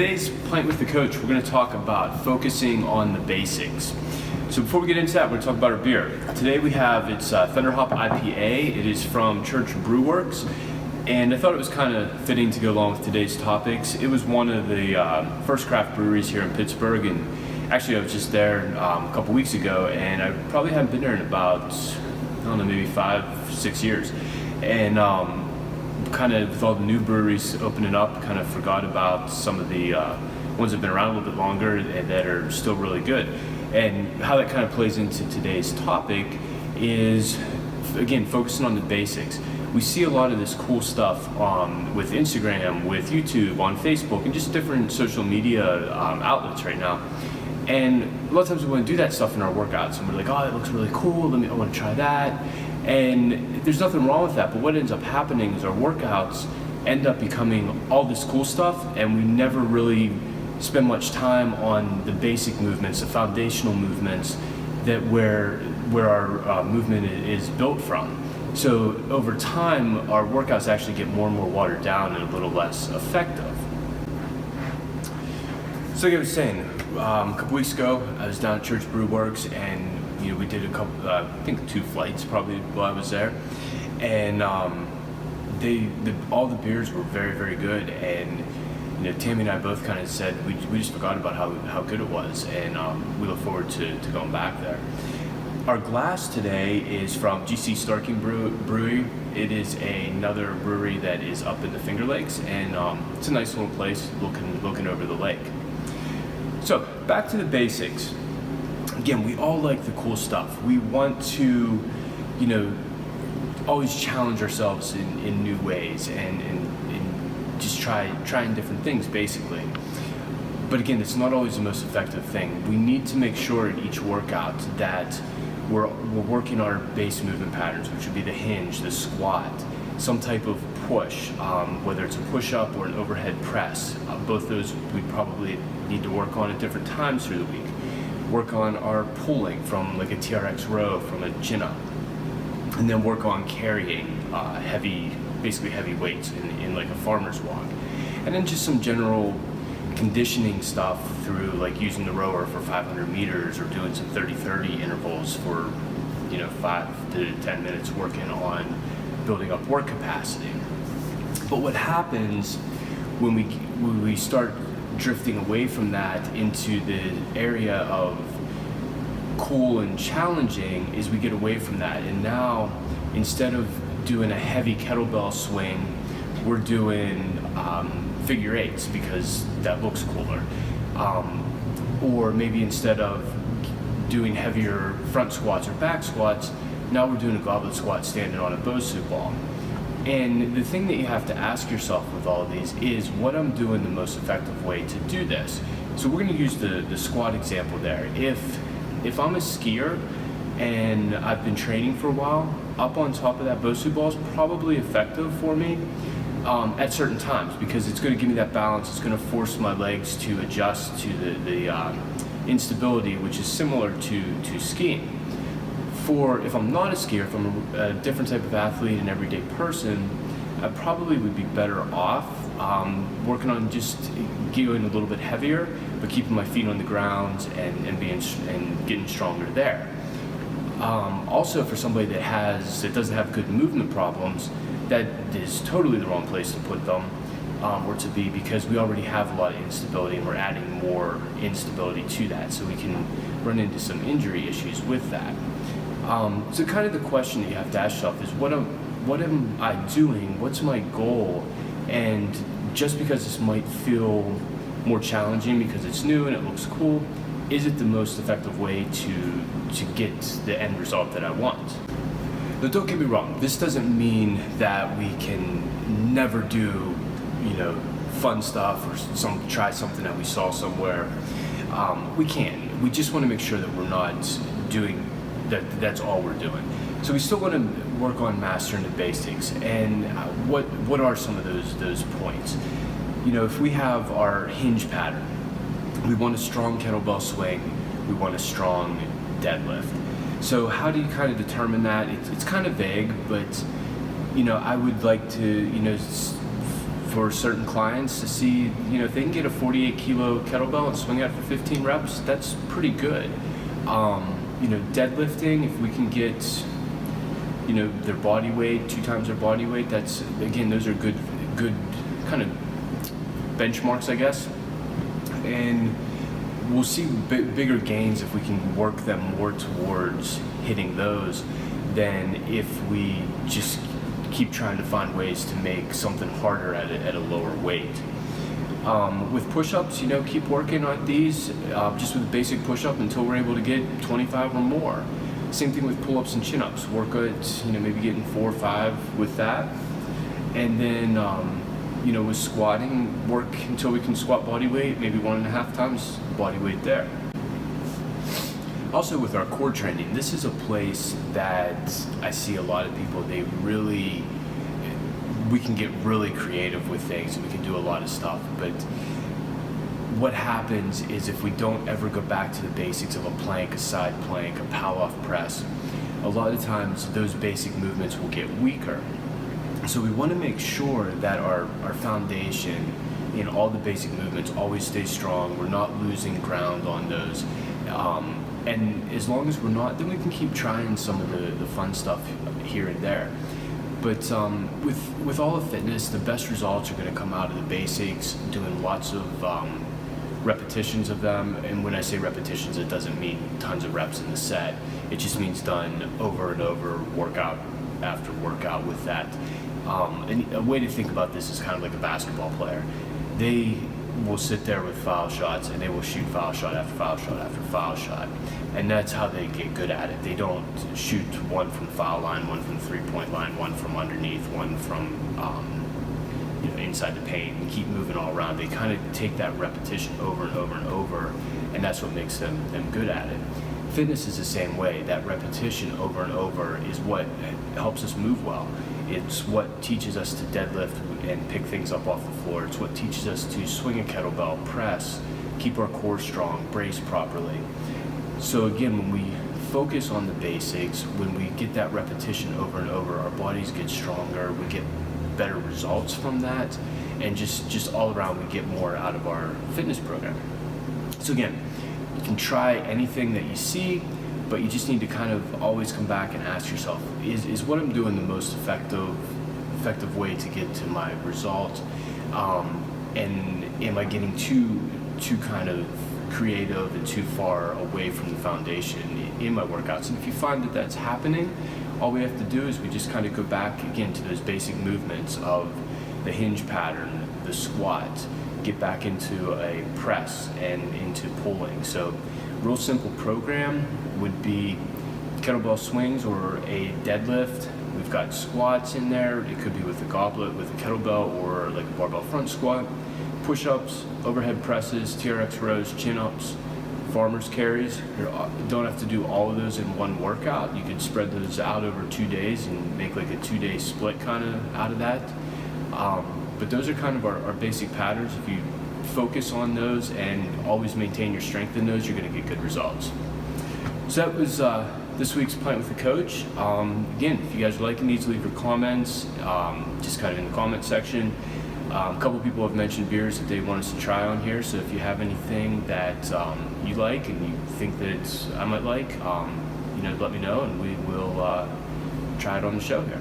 Today's Pint with the Coach, we're going to talk about focusing on the basics. So before we get into that, we're going to talk about our beer. Today we have, it's Thunder Hop IPA. It is from Church Brew Works, and I thought it was kind of fitting to go along with today's topics. It was one of the first craft breweries here in Pittsburgh, and actually I was just there a couple weeks ago, and I probably haven't been there in about, I don't know, maybe 5-6 years. And kind of with all the new breweries opening up, kind of forgot about some of the ones that have been around a little bit longer and that are still really good. And how that kind of plays into today's topic is, again, focusing on the basics. We see a lot of this cool stuff with Instagram, with YouTube, on Facebook, and just different social media outlets right now. And a lot of times we want to do that stuff in our workouts, and we're like, oh, it looks really cool, I want to try that. And there's nothing wrong with that, but what ends up happening is our workouts end up becoming all this cool stuff, and we never really spend much time on the basic movements, the foundational movements that where our movement is built from. So over time, our workouts actually get more and more watered down and a little less effective. So like I was saying, a couple weeks ago, I was down at Church Brew Works, and we did a couple, I think 2 flights probably while I was there, and all the beers were very, very good. And Tammy and I both kind of said we just forgot about how good it was, and we look forward to going back there. Our glass today is from GC Starking Brewery. It is another brewery that is up in the Finger Lakes, and it's a nice little place looking over the lake. So back to the basics. Again, we all like the cool stuff. We want to, always challenge ourselves in new ways and just trying different things, basically. But again, it's not always the most effective thing. We need to make sure in each workout that we're working our base movement patterns, which would be the hinge, the squat, some type of push, whether it's a push-up or an overhead press. Both those we probably need to work on at different times through the week. Work on our pulling from like a TRX row, from a chin-up, and then work on carrying basically heavy weights in like a farmer's walk. And then just some general conditioning stuff through like using the rower for 500 meters or doing some 30-30 intervals for 5 to 10 minutes, working on building up work capacity. But what happens when we start drifting away from that into the area of cool and challenging is we get away from that, and now instead of doing a heavy kettlebell swing, we're doing figure eights because that looks cooler, or maybe instead of doing heavier front squats or back squats, now we're doing a goblet squat standing on a Bosu ball. And the thing that you have to ask yourself with all of these is, what I'm doing the most effective way to do this. So we're going to use the squat example there. If I'm a skier and I've been training for a while, up on top of that Bosu ball is probably effective for me at certain times, because it's going to give me that balance. It's going to force my legs to adjust to the instability, which is similar to skiing. If I'm not a skier, if I'm a different type of athlete, an everyday person, I probably would be better off working on just going a little bit heavier, but keeping my feet on the ground and getting stronger there. Also, for somebody that doesn't have good movement problems, that is totally the wrong place to put them or to be, because we already have a lot of instability, and we're adding more instability to that, so we can run into some injury issues with that. So kind of the question that you have to ask yourself is, what am I doing? What's my goal? And just because this might feel more challenging because it's new and it looks cool, is it the most effective way to get the end result that I want? Now, don't get me wrong, this doesn't mean that we can never do, fun stuff or try something that we saw somewhere. We can. We just want to make sure that we're not doing that's all we're doing. So we still want to work on mastering the basics. And what are some of those points? If we have our hinge pattern, we want a strong kettlebell swing, we want a strong deadlift. So how do you kind of determine that? It's kind of vague, but I would like to for certain clients to see, if they can get a 48 kilo kettlebell and swing it for 15 reps, that's pretty good. Deadlifting, if we can get, their body weight, 2 times their body weight, that's, again, those are good kind of benchmarks, I guess. And we'll see bigger gains if we can work them more towards hitting those than if we just keep trying to find ways to make something harder at a lower weight. With push-ups, keep working on these just with a basic push-up until we're able to get 25 or more. Same thing with pull-ups and chin-ups. Work at maybe getting 4 or 5 with that, and then with squatting, work until we can squat body weight, maybe 1.5 times body weight there. Also with our core training, this is a place that I see a lot of people, we can get really creative with things and we can do a lot of stuff, but what happens is if we don't ever go back to the basics of a plank, a side plank, a pow-off press, a lot of times those basic movements will get weaker. So we want to make sure that our foundation in all the basic movements always stays strong. We're not losing ground on those. And as long as we're not, then we can keep trying some of the fun stuff here and there. But with all of fitness, the best results are going to come out of the basics, doing lots of repetitions of them. And when I say repetitions, it doesn't mean tons of reps in the set. It just means done over and over, workout after workout with that. And a way to think about this is kind of like a basketball player. They will sit there with foul shots and they will shoot foul shot after foul shot after foul shot. And that's how they get good at it. They don't shoot one from the foul line, one from the 3-point line, one from underneath, one from inside the paint, and keep moving all around. They kind of take that repetition over and over and over, and that's what makes them good at it. Fitness is the same way. That repetition over and over is what helps us move well. It's what teaches us to deadlift and pick things up off the floor. It's what teaches us to swing a kettlebell, press, keep our core strong, brace properly. So again, when we focus on the basics, when we get that repetition over and over, our bodies get stronger, we get better results from that, and just all around we get more out of our fitness program. So again, you can try anything that you see, but you just need to kind of always come back and ask yourself, is what I'm doing the most effective way to get to my result? And am I getting too kind of creative and too far away from the foundation in my workouts? And if you find that that's happening, all we have to do is we just kind of go back again to those basic movements of the hinge pattern, the squat, get back into a press and into pulling. So real simple program would be kettlebell swings or a deadlift. We've got squats in there. It could be with a goblet, with a kettlebell, or like a barbell front squat. Push-ups, overhead presses, TRX rows, chin-ups, farmer's carries. You don't have to do all of those in one workout. You could spread those out over 2 days and make like a 2-day split kind of out of that. But those are kind of our basic patterns. If you focus on those and always maintain your strength in those, you're going to get good results. So that was this week's Pint with the Coach. Again, if you guys are liking these, leave your comments, just kind of in the comment section. A couple people have mentioned beers that they want us to try on here, so if you have anything that you like and you think that I might like, let me know and we will try it on the show here.